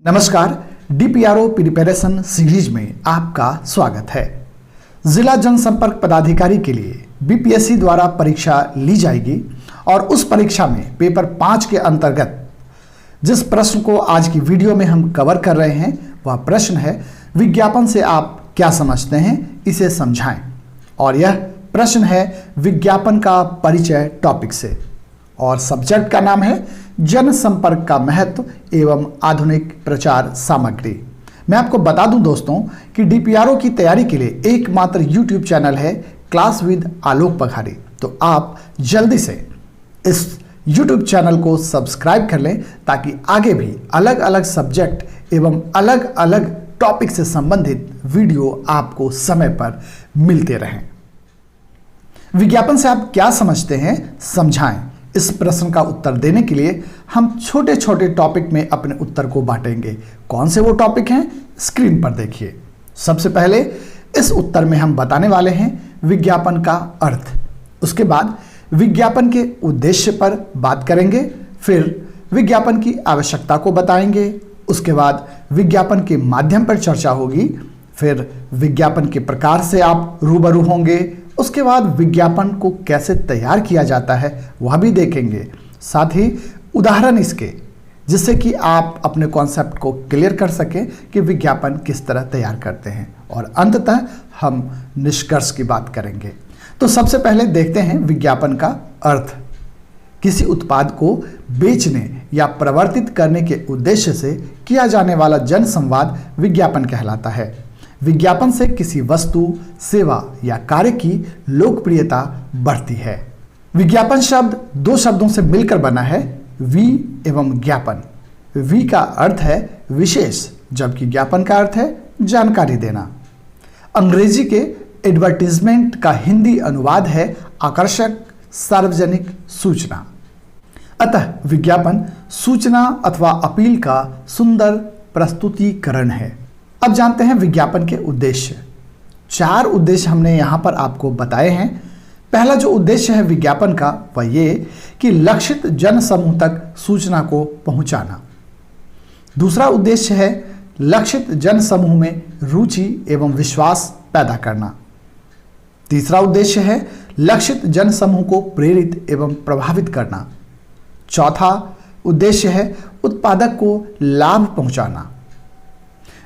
नमस्कार, DPRO preparation series में आपका स्वागत है। जिला जनसंपर्क पदाधिकारी के लिए बीपीएससी द्वारा परीक्षा ली जाएगी और उस परीक्षा में पेपर 5 के अंतर्गत जिस प्रश्न को आज की वीडियो में हम कवर कर रहे हैं वह प्रश्न है, विज्ञापन से आप क्या समझते हैं, इसे समझाएं। और यह प्रश्न है विज्ञापन का परिचय टॉपिक से और सब्जेक्ट का नाम है जनसंपर्क का महत्व एवं आधुनिक प्रचार सामग्री। मैं आपको बता दूं दोस्तों कि डीपीआरओ की तैयारी के लिए एकमात्र यूट्यूब चैनल है क्लास विद आलोक पघारी। तो आप जल्दी से इस यूट्यूब चैनल को सब्सक्राइब कर लें ताकि आगे भी अलग अलग सब्जेक्ट एवं अलग अलग टॉपिक से संबंधित वीडियो आपको समय पर मिलते रहें। विज्ञापन से आप क्या समझते हैं, समझाएं। इस प्रश्न का उत्तर देने के लिए हम छोटे छोटे टॉपिक में अपने उत्तर को बांटेंगे। कौन से वो टॉपिक हैं, स्क्रीन पर देखिए। सबसे पहले इस उत्तर में हम बताने वाले हैं विज्ञापन का अर्थ, उसके बाद विज्ञापन के उद्देश्य पर बात करेंगे, फिर विज्ञापन की आवश्यकता को बताएंगे, उसके बाद विज्ञापन के माध्यम पर चर्चा होगी, फिर विज्ञापन के प्रकार से आप रूबरू होंगे, उसके बाद विज्ञापन को कैसे तैयार किया जाता है वह भी देखेंगे, साथ ही उदाहरण इसके, जिससे कि आप अपने कॉन्सेप्ट को क्लियर कर सकें कि विज्ञापन किस तरह तैयार करते हैं, और अंततः हम निष्कर्ष की बात करेंगे। तो सबसे पहले देखते हैं विज्ञापन का अर्थ। किसी उत्पाद को बेचने या प्रवर्तित करने के उद्देश्य से किया जाने वाला जनसंवाद विज्ञापन कहलाता है। विज्ञापन से किसी वस्तु, सेवा या कार्य की लोकप्रियता बढ़ती है। विज्ञापन शब्द दो शब्दों से मिलकर बना है, वी एवं ज्ञापन। वी का अर्थ है विशेष, जबकि ज्ञापन का अर्थ है जानकारी देना। अंग्रेजी के एडवर्टीजमेंट का हिंदी अनुवाद है आकर्षक सार्वजनिक सूचना। अतः विज्ञापन सूचना अथवा अपील का सुंदर प्रस्तुतिकरण है। अब जानते हैं विज्ञापन के उद्देश्य। 4 उद्देश्य हमने यहां पर आपको बताए हैं। पहला जो उद्देश्य है विज्ञापन का वह ये कि लक्षित जन समूह तक सूचना को पहुंचाना। दूसरा उद्देश्य है लक्षित जन समूह में रुचि एवं विश्वास पैदा करना। तीसरा उद्देश्य है लक्षित जन समूह को प्रेरित एवं प्रभावित करना। चौथा उद्देश्य है उत्पादक को लाभ पहुंचाना।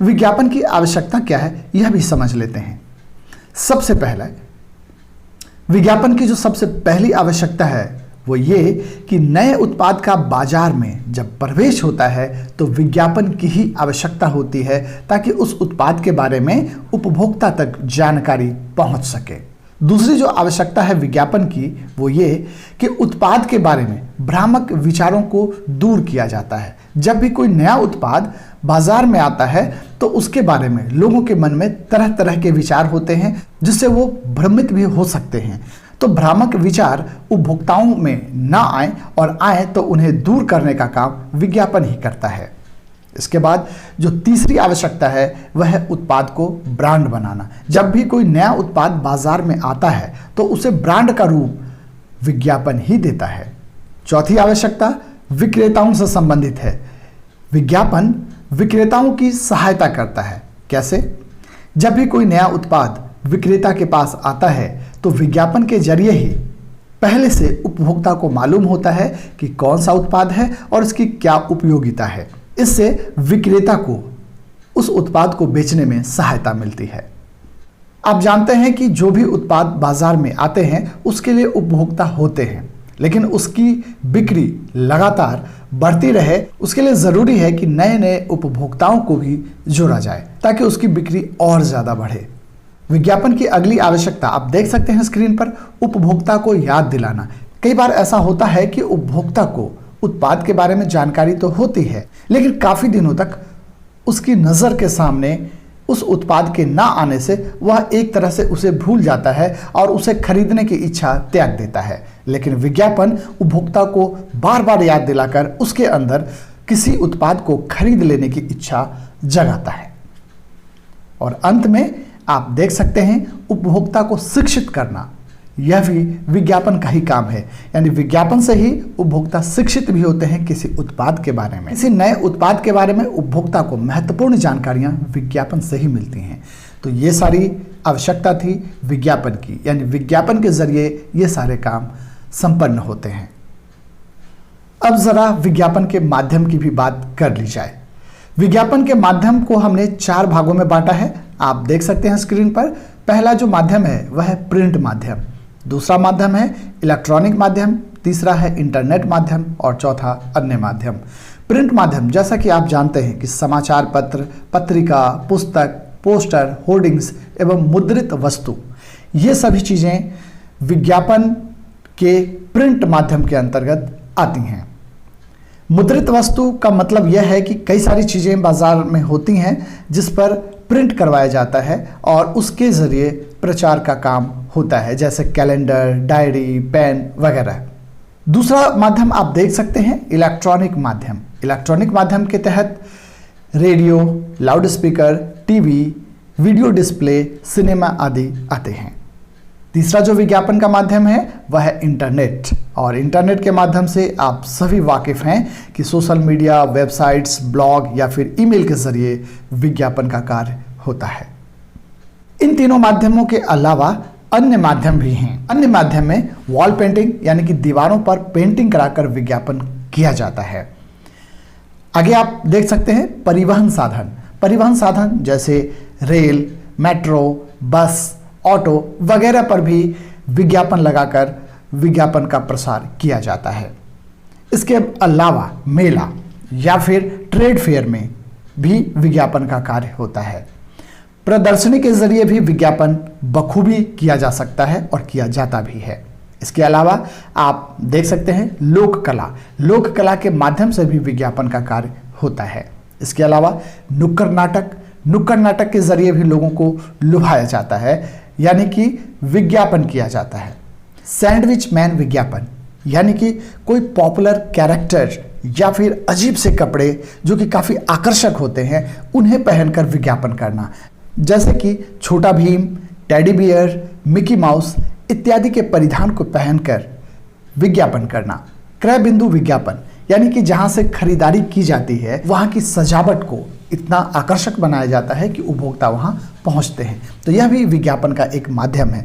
विज्ञापन की आवश्यकता क्या है यह भी समझ लेते हैं। सबसे पहले विज्ञापन की जो सबसे पहली आवश्यकता है वो ये कि नए उत्पाद का बाजार में जब प्रवेश होता है तो विज्ञापन की ही आवश्यकता होती है ताकि उस उत्पाद के बारे में उपभोक्ता तक जानकारी पहुंच सके। दूसरी जो आवश्यकता है विज्ञापन की वो ये कि उत्पाद के बारे में भ्रामक विचारों को दूर किया जाता है। जब भी कोई नया उत्पाद बाजार में आता है तो उसके बारे में लोगों के मन में तरह तरह के विचार होते हैं जिससे वो भ्रमित भी हो सकते हैं। तो भ्रामक विचार उपभोक्ताओं में ना आए और आए तो उन्हें दूर करने का काम विज्ञापन ही करता है। इसके बाद जो तीसरी आवश्यकता है वह है उत्पाद को ब्रांड बनाना। जब भी कोई नया उत्पाद बाजार में आता है तो उसे ब्रांड का रूप विज्ञापन ही देता है। चौथी आवश्यकता विक्रेताओं से संबंधित है। विज्ञापन विक्रेताओं की सहायता करता है। कैसे? जब भी कोई नया उत्पाद विक्रेता के पास आता है तो विज्ञापन के जरिए ही पहले से उपभोक्ता को मालूम होता है कि कौन सा उत्पाद है और इसकी क्या उपयोगिता है। इससे विक्रेता को उस उत्पाद को बेचने में सहायता मिलती है। आप जानते हैं कि जो भी उत्पाद बाजार में आते हैं उसके लिए उपभोक्ता होते हैं, लेकिन उसकी बिक्री लगातार बढ़ती रहे उसके लिए जरूरी है कि नए नए उपभोक्ताओं को भी जोड़ा जाए ताकि उसकी बिक्री और ज्यादा बढ़े। विज्ञापन की अगली आवश्यकता आप देख सकते हैं स्क्रीन पर, उपभोक्ता को याद दिलाना। कई बार ऐसा होता है कि उपभोक्ता को उत्पाद के बारे में जानकारी तो होती है लेकिन काफी दिनों तक उसकी नजर के सामने उस उत्पाद के ना आने से वह एक तरह से उसे भूल जाता है और उसे खरीदने की इच्छा त्याग देता है। लेकिन विज्ञापन उपभोक्ता को बार बार याद दिलाकर उसके अंदर किसी उत्पाद को खरीद लेने की इच्छा जगाता है। और अंत में आप देख सकते हैं उपभोक्ता को शिक्षित करना। यह भी विज्ञापन का ही काम है। यानी विज्ञापन से ही उपभोक्ता शिक्षित भी होते हैं किसी उत्पाद के बारे में। किसी नए उत्पाद के बारे में उपभोक्ता को महत्वपूर्ण जानकारियां विज्ञापन से ही मिलती हैं। तो ये सारी आवश्यकता थी विज्ञापन की, यानी विज्ञापन के जरिए ये सारे काम संपन्न होते हैं। अब जरा विज्ञापन के माध्यम की भी बात कर ली जाए। विज्ञापन के माध्यम को हमने 4 भागों में बांटा है, आप देख सकते हैं स्क्रीन पर। पहला जो माध्यम है वह है प्रिंट माध्यम, दूसरा माध्यम है इलेक्ट्रॉनिक माध्यम, तीसरा है इंटरनेट माध्यम और चौथा अन्य माध्यम। प्रिंट माध्यम जैसा कि आप जानते हैं कि समाचार पत्र, पत्रिका, पुस्तक, पोस्टर, होर्डिंग्स एवं मुद्रित वस्तु, ये सभी चीज़ें विज्ञापन के प्रिंट माध्यम के अंतर्गत आती हैं। मुद्रित वस्तु का मतलब यह है कि कई सारी चीज़ें बाजार में होती हैं जिस पर प्रिंट करवाया जाता है और उसके ज़रिए प्रचार का काम होता है, जैसे कैलेंडर, डायरी, पेन वगैरह। दूसरा माध्यम आप देख सकते हैं इलेक्ट्रॉनिक माध्यम। इलेक्ट्रॉनिक माध्यम के तहत radio, loudspeaker, TV, video display, cinema आदि आते हैं। तीसरा जो विज्ञापन का माध्यम है वह है इंटरनेट, और इंटरनेट के माध्यम से आप सभी वाकिफ हैं कि सोशल मीडिया, वेबसाइट्स, ब्लॉग या फिर ईमेल के जरिए विज्ञापन का कार्य होता है। इन तीनों माध्यमों के अलावा अन्य माध्यम भी हैं। अन्य माध्यम में वॉल पेंटिंग यानी कि दीवारों पर पेंटिंग कराकर विज्ञापन किया जाता है। आगे आप देख सकते हैं परिवहन साधन। परिवहन साधन जैसे रेल, मेट्रो, बस, ऑटो वगैरह पर भी विज्ञापन लगाकर विज्ञापन का प्रसार किया जाता है। इसके अलावा मेला या फिर ट्रेड फेयर में भी विज्ञापन का कार्य होता है। प्रदर्शनी के जरिए भी विज्ञापन बखूबी किया जा सकता है और किया जाता भी है। इसके अलावा आप देख सकते हैं लोक कला। लोक कला के माध्यम से भी विज्ञापन का कार्य होता है। इसके अलावा नुक्कड़ नाटक, नुक्कड़ नाटक के जरिए भी लोगों को लुभाया जाता है, यानी कि विज्ञापन किया जाता है। सैंडविच मैन विज्ञापन यानी कि कोई पॉपुलर कैरेक्टर या फिर अजीब से कपड़े जो कि काफ़ी आकर्षक होते हैं उन्हें पहनकर विज्ञापन करना, जैसे कि छोटा Bhim, teddy bear, Mickey mouse इत्यादि के परिधान को पहनकर विज्ञापन करना। क्रय बिंदु विज्ञापन यानी कि जहां से खरीदारी की जाती है वहां की सजावट को इतना आकर्षक बनाया जाता है कि उपभोक्ता वहां पहुंचते हैं। तो यह भी विज्ञापन का एक माध्यम है।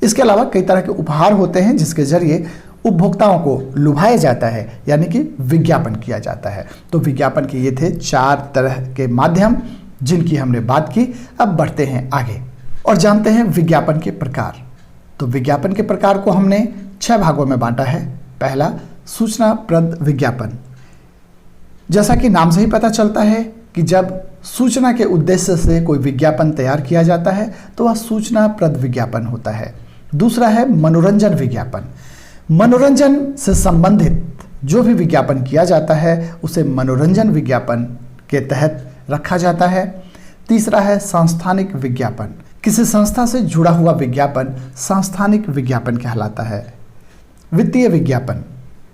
इसके अलावा कई तरह के उपहार होते हैं जिसके जरिए उपभोक्ताओं को लुभाया जाता है, यानी कि विज्ञापन किया जाता है। तो विज्ञापन के ये थे 4 तरह के माध्यम जिनकी हमने बात की। अब बढ़ते हैं आगे और जानते हैं विज्ञापन के प्रकार। तो विज्ञापन के प्रकार को हमने 6 भागों में बांटा है। पहला सूचनाप्रद विज्ञापन। जैसा कि नाम से ही पता चलता है कि जब सूचना के उद्देश्य से कोई विज्ञापन तैयार किया जाता है तो वह सूचनाप्रद विज्ञापन होता है। दूसरा है मनोरंजन विज्ञापन। मनोरंजन से संबंधित जो भी विज्ञापन किया जाता है उसे मनोरंजन विज्ञापन के तहत रखा जाता है। तीसरा है सांस्थानिक विज्ञापन। किसी संस्था से जुड़ा हुआ विज्ञापन सांस्थानिक विज्ञापन कहलाता है। वित्तीय विज्ञापन,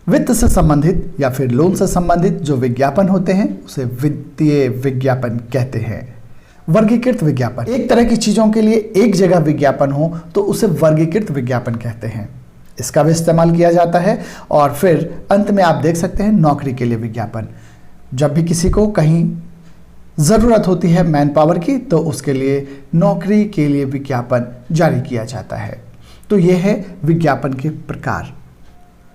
वित्त से संबंधित या फिर लोन से संबंधित जो विज्ञापन होते हैं उसे वित्तीय विज्ञापन कहते हैं। वर्गीकृत विज्ञापन, एक तरह की चीज़ों के लिए एक जगह विज्ञापन हो तो उसे वर्गीकृत विज्ञापन कहते हैं। इसका भी इस्तेमाल किया जाता है। और फिर अंत में आप देख सकते हैं नौकरी के लिए विज्ञापन। जब भी किसी को कहीं ज़रूरत होती है मैन पावर की तो उसके लिए नौकरी के लिए विज्ञापन जारी किया जाता है। तो यह है विज्ञापन के प्रकार।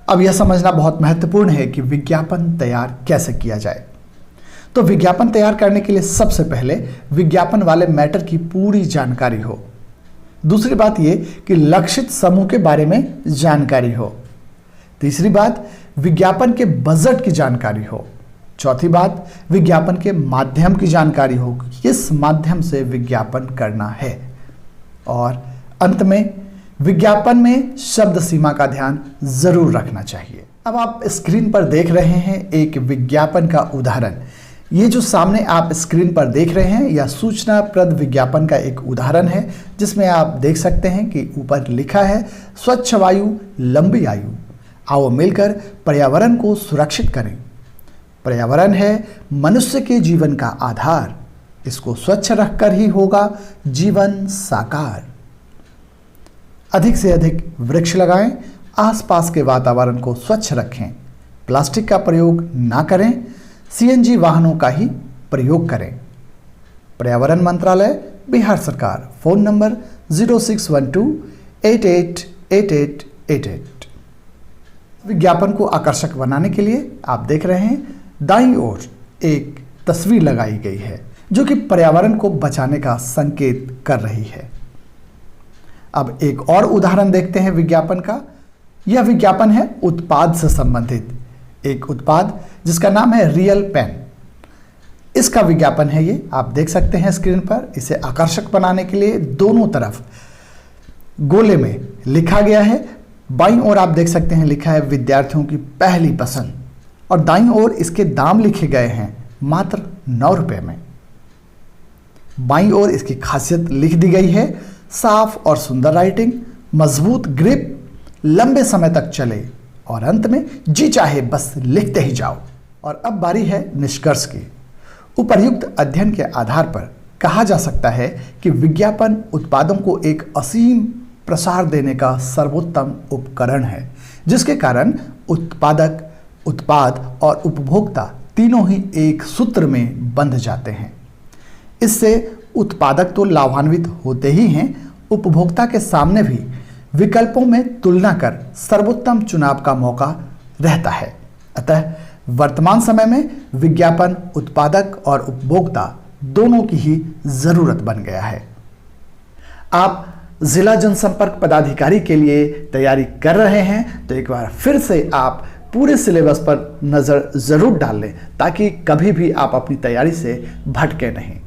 अब यह समझना बहुत महत्वपूर्ण है कि विज्ञापन तैयार कैसे किया जाए। तो विज्ञापन तैयार करने के लिए सबसे पहले विज्ञापन वाले मैटर की पूरी जानकारी हो। दूसरी बात यह कि लक्षित समूह के बारे में जानकारी हो। तीसरी बात विज्ञापन के बजट की जानकारी हो। चौथी बात विज्ञापन के माध्यम की जानकारी हो, किस माध्यम से विज्ञापन करना है। और अंत में विज्ञापन में शब्द सीमा का ध्यान जरूर रखना चाहिए। अब आप स्क्रीन पर देख रहे हैं एक विज्ञापन का उदाहरण। ये जो सामने आप स्क्रीन पर देख रहे हैं यह सूचनाप्रद विज्ञापन का एक उदाहरण है, जिसमें आप देख सकते हैं कि ऊपर लिखा है स्वच्छ वायु लंबी आयु, आओ मिलकर पर्यावरण को सुरक्षित करें। पर्यावरण है मनुष्य के जीवन का आधार, इसको स्वच्छ रखकर ही होगा जीवन साकार। अधिक से अधिक वृक्ष लगाएं, आसपास के वातावरण को स्वच्छ रखें, प्लास्टिक का प्रयोग ना करें, सीएनजी वाहनों का ही प्रयोग करें। पर्यावरण मंत्रालय, बिहार सरकार। Phone number 0612888888। विज्ञापन को आकर्षक बनाने के लिए आप देख रहे हैं दाईं ओर एक तस्वीर लगाई गई है जो कि पर्यावरण को बचाने का संकेत कर रही है। अब एक और उदाहरण देखते हैं विज्ञापन का। यह विज्ञापन है उत्पाद से संबंधित, एक उत्पाद जिसका नाम है रियल पेन। इसका विज्ञापन है ये, आप देख सकते हैं स्क्रीन पर। इसे आकर्षक बनाने के लिए दोनों तरफ गोले में लिखा गया है। बाईं ओर आप देख सकते हैं लिखा है विद्यार्थियों की पहली पसंद, और दाईं ओर इसके दाम लिखे गए हैं मात्र 9 रुपए में। बाईं ओर इसकी खासियत लिख दी गई है, साफ और सुंदर राइटिंग, मजबूत ग्रिप, लंबे समय तक चले, और अंत में जी चाहे बस लिखते ही जाओ। और अब बारी है निष्कर्ष की। उपर्युक्त अध्ययन के आधार पर कहा जा सकता है कि विज्ञापन उत्पादों को एक असीम प्रसार देने का सर्वोत्तम उपकरण है, जिसके कारण उत्पादक, उत्पाद और उपभोक्ता तीनों ही एक सूत्र में बंध जाते हैं। इससे उत्पादक तो लाभान्वित होते ही हैं, उपभोक्ता के सामने भी विकल्पों में तुलना कर सर्वोत्तम चुनाव का मौका रहता है। अतः वर्तमान समय में विज्ञापन उत्पादक और उपभोक्ता दोनों की ही जरूरत बन गया है। आप जिला जनसंपर्क पदाधिकारी के लिए तैयारी कर रहे हैं तो एक बार फिर से आप पूरे सिलेबस पर नज़र ज़रूर डाल लें, ताकि कभी भी आप अपनी तैयारी से भटके नहीं।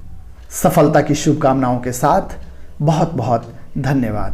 सफलता की शुभकामनाओं के साथ बहुत बहुत धन्यवाद।